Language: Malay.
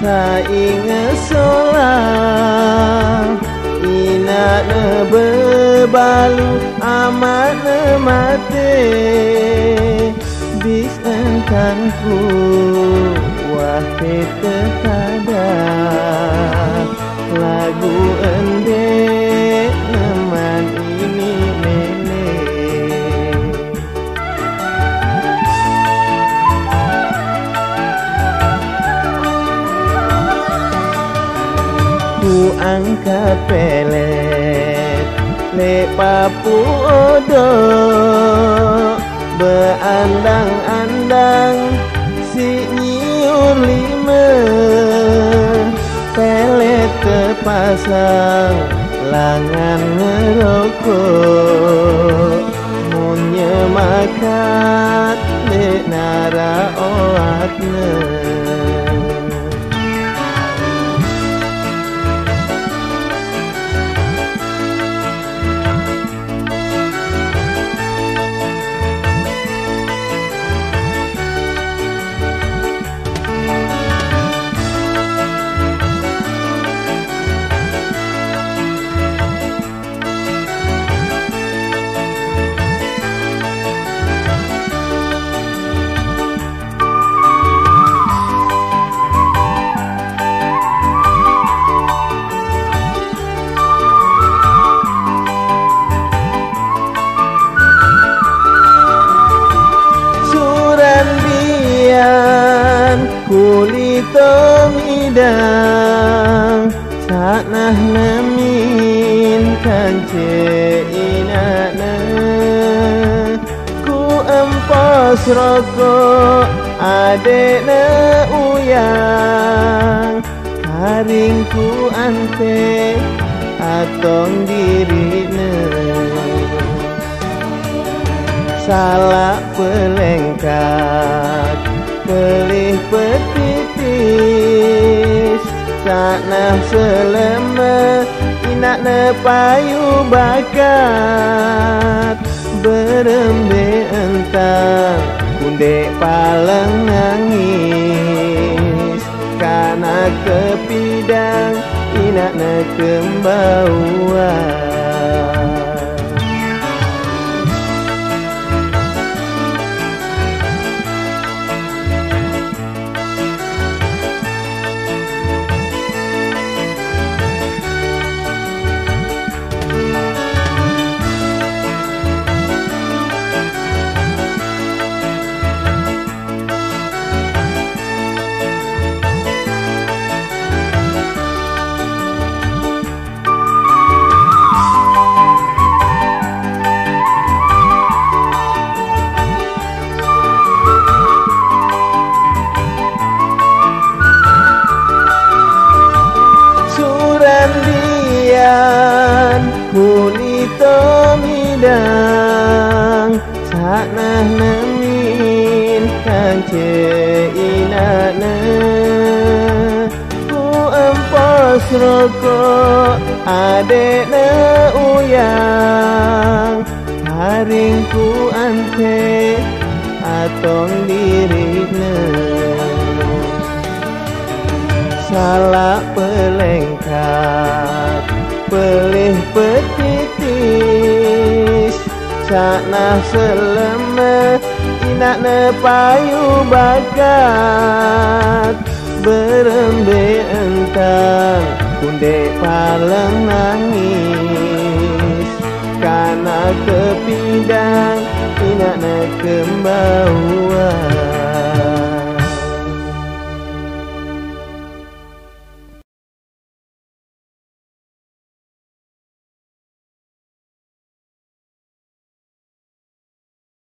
saing solah ina ne bebalu amat ne mate bis entangku wah kita tada lagu endek neman ini mele ku angkat pelet le papu odo beandang-andang si nyiur lima pelet terpasang langan ngerokok munye makat le nara oatne kulito midang saknah namin kance inana ku empos rokok adek na uyang haring ku ante atong dirina salah pelengkap pelih petitis saknah selema inak ne payu bakat berembe entang kundek palang nangis kana kepidang inak ne kembauan kulito midang saknah namin kance inana ku empos rokok adek na uyang haring ku ante atong dirina salah pelengkap pelih petitis saknah selema inak ne payu bakat berembe entang kundek palang nangis kana kepidang inak ne kembauan